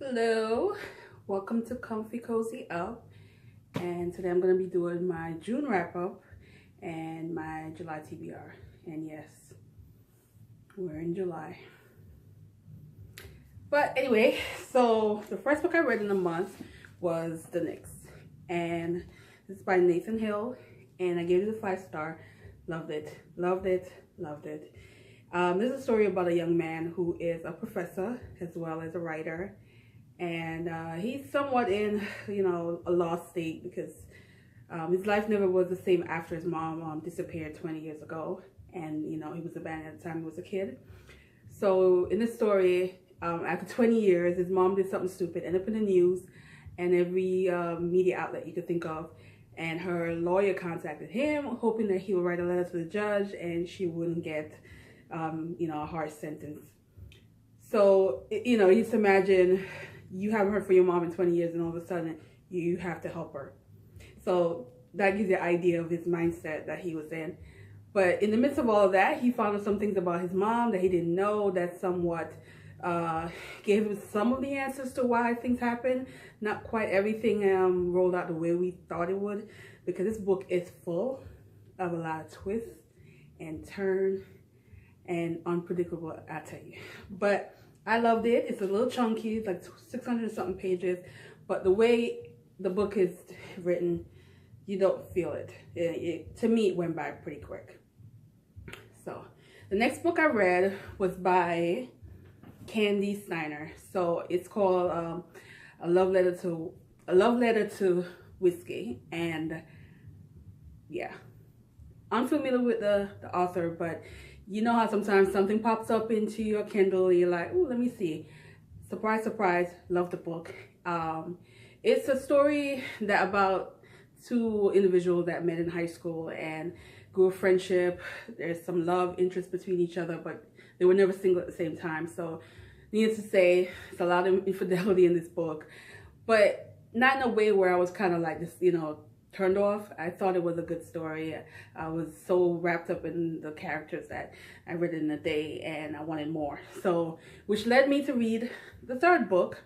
Hello, welcome to Comfy Cozy Up, and today I'm going to be doing my June wrap up and my July TBR. And yes, we're in July. But anyway, so the first book I read in the month was The Nix, and this is by Nathan Hill, and I gave it a 5-star. Loved it, loved it, loved it. This is a story about a young man who is a professor as well as a writer. And he's somewhat in, a lost state because his life never was the same after his mom disappeared 20 years ago. And, he was abandoned at the time he was a kid. So in this story, after 20 years, his mom did something stupid, ended up in the news and every media outlet you could think of. And her lawyer contacted him, hoping that he would write a letter to the judge and she wouldn't get, a harsh sentence. So, you just imagine you haven't heard from your mom in 20 years and all of a sudden you have to help her. So that gives you an idea of his mindset that he was in. But in the midst of all of that, he found out some things about his mom that he didn't know that somewhat gave him some of the answers to why things happen. Not quite everything rolled out the way we thought it would, because this book is full of a lot of twists and turns and unpredictable, I tell you. But I loved it. It's a little chunky, it's like 600 something pages, but the way the book is written, you don't feel it. To me, it went by pretty quick. So the next book I read was by Candy Steiner. So it's called a love letter to whiskey. And yeah, I'm familiar with the author, but you know how sometimes something pops up into your Kindle and you're like, oh, let me see. Surprise, surprise, love the book. It's a story that about two individuals that met in high school and grew a friendship. There's some love interest between each other, but they were never single at the same time. So needless to say, it's a lot of infidelity in this book, but not in a way where I was kind of like this, turned off. I thought it was a good story. I was so wrapped up in the characters that I read it in a day and I wanted more. So, which led me to read the third book,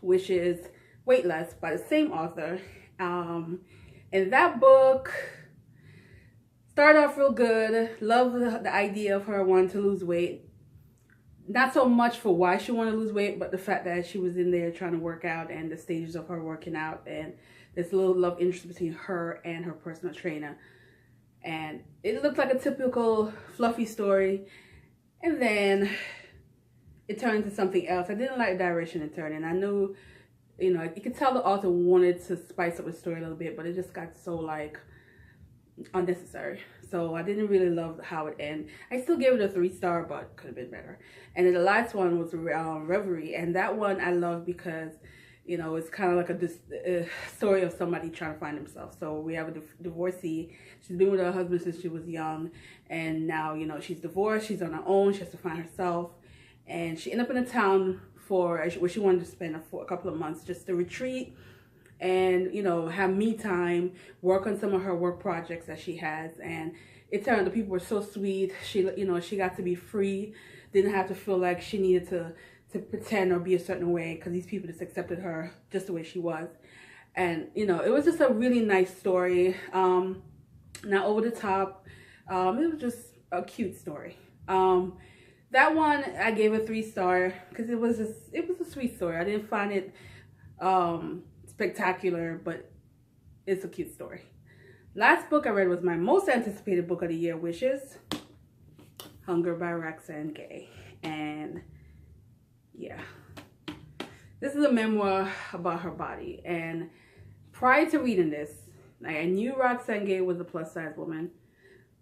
which is Weightless by the same author. And that book started off real good. Love the idea of her wanting to lose weight. Not so much for why she wanted to lose weight, but the fact that she was in there trying to work out and the stages of her working out, and this little love interest between her and her personal trainer. And it looked like a typical fluffy story. And then it turned into something else. I didn't like the direction it turned in. I knew, you could tell the author wanted to spice up the story a little bit, but it just got so like unnecessary. So I didn't really love how it ended. I still gave it a 3-star, but could have been better. And then the last one was Reverie. And that one I love because it's kind of like a story of somebody trying to find themselves. So we have a divorcee. She's been with her husband since she was young. And now, she's divorced. She's on her own. She has to find herself. And she ended up in a town where she wanted to spend a couple of months just to retreat and, have me time, work on some of her work projects that she has. And it turned out the people were so sweet. She got to be free. Didn't have to feel like she needed to pretend or be a certain way, because these people just accepted her just the way she was. And it was just a really nice story. Not over the top. It was just a cute story. That one I gave a 3-star because it was a sweet story. I didn't find it spectacular, but it's a cute story. Last book I read was my most anticipated book of the year, which is Hunger by Roxane Gay. And yeah, this is a memoir about her body. And prior to reading this, I knew Roxane Gay was a plus size woman,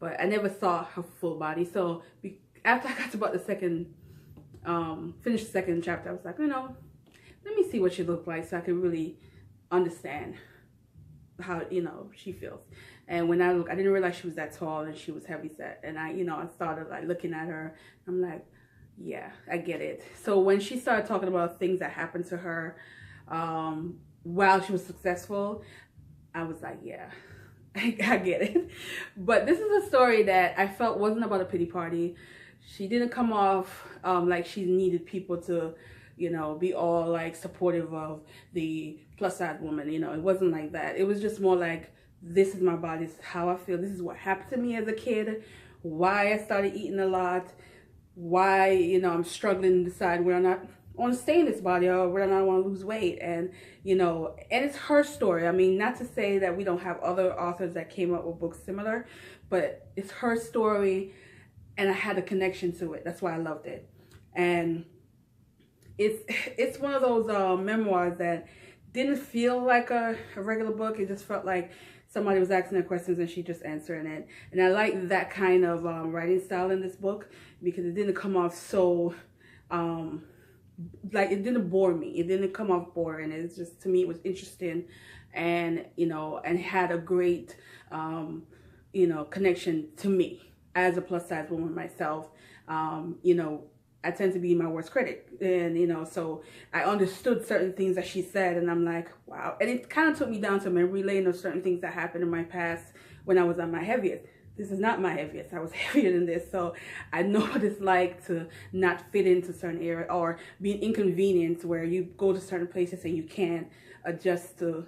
but I never saw her full body. So after I got to about the finished the second chapter, I was like, let me see what she looked like so I could really understand how, she feels. And when I didn't realize she was that tall and she was heavy set. And I started like looking at her. I'm like, yeah, I get it. So when she started talking about things that happened to her while she was successful, I was like, yeah, I get it. But this is a story that I felt wasn't about a pity party. She didn't come off like she needed people to you know, be all like supportive of the plus size woman. You know, it wasn't like that. It was just more like, this is my body, this is how I feel, this is what happened to me as a kid, why I started eating a lot, why, you know, I'm struggling to decide whether or not I want to stay in this body or whether or not I want to lose weight. And, you know, and it's her story. I mean, not to say that we don't have other authors that came up with books similar, but it's her story, and I had a connection to it. That's why I loved it. And it's one of those memoirs that didn't feel like a regular book. It just felt like somebody was asking her questions and she just answering it. And I like that kind of writing style in this book, because it didn't come off so like, it didn't bore me. It didn't come off boring. It's just, to me, it was interesting, and, you know, and had a great you know, connection to me as a plus size woman myself. You know, I tend to be my worst critic, and, you know, so I understood certain things that she said, and I'm like, wow. And it kind of took me down to memory lane of certain things that happened in my past when I was at my heaviest. This is not my heaviest. I was heavier than this, so I know what it's like to not fit into certain area, or being inconvenienced where you go to certain places and you can't adjust to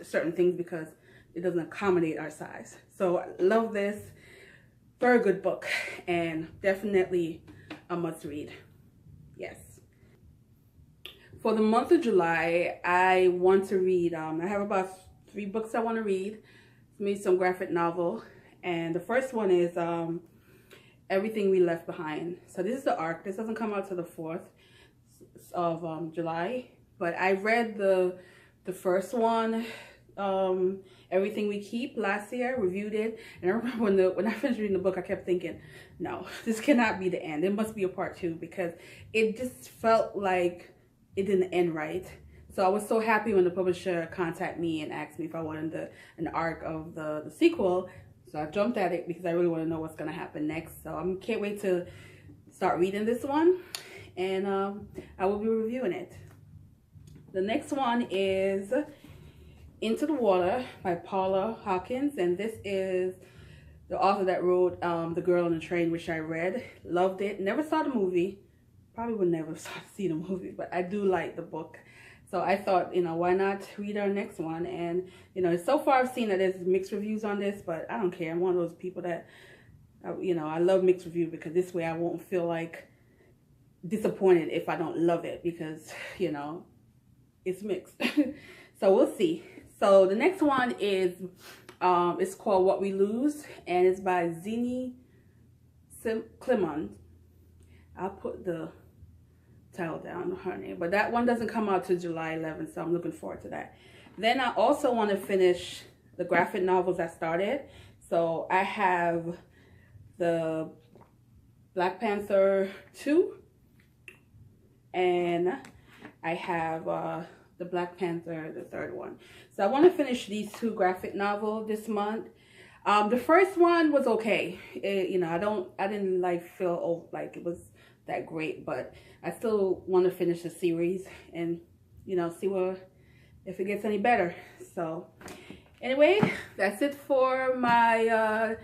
certain things because it doesn't accommodate our size. So I love this. Very good book, and definitely a must read. Yes. For the month of July, I want to read, I have about 3 books I want to read. Maybe some graphic novel. And the first one is Everything We Left Behind. So this is the arc. This doesn't come out to the 4th of July. But I read the first one, Everything We Keep, last year, reviewed it. And I remember when I finished reading the book, I kept thinking, no, this cannot be the end. There must be a part 2, because it just felt like it didn't end right. So I was so happy when the publisher contacted me and asked me if I wanted an arc of the sequel. So I jumped at it because I really want to know what's going to happen next. So I can't wait to start reading this one, and I will be reviewing it. The next one is Into the Water by Paula Hawkins, and this is the author that wrote The Girl on the Train, which I read. Loved it. Never saw the movie. Probably would never see the movie, but I do like the book. So I thought, you know, why not read our next one? And, you know, so far I've seen that there's mixed reviews on this, but I don't care. I'm one of those people that, you know, I love mixed review, because this way I won't feel like disappointed if I don't love it, because, you know, it's mixed. So we'll see. So the next one is, it's called What We Lose, and it's by Zini Clement. I'll put the title down, her name, but that one doesn't come out to July 11th, so I'm looking forward to that. Then I also want to finish the graphic novels I started. So I have the Black Panther 2, and I have the Black Panther, the 3rd one. So I want to finish these 2 graphic novels this month. The first one was okay. You know, I didn't like feel like it was that great, but I still want to finish the series and, you know, see if it gets any better. So anyway, that's it for my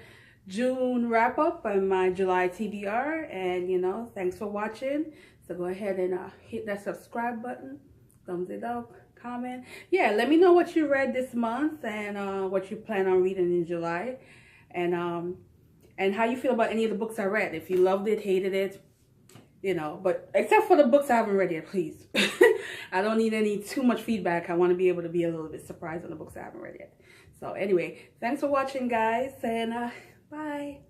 June wrap up and my July TBR. And, you know, thanks for watching. So go ahead and hit that subscribe button, thumbs it up, comment. Yeah, let me know what you read this month, and what you plan on reading in July, and how you feel about any of the books I read. If you loved it, hated it, you know, but except for the books I haven't read yet, please. I don't need any too much feedback. I want to be able to be a little bit surprised on the books I haven't read yet. So anyway, thanks for watching, guys, and bye.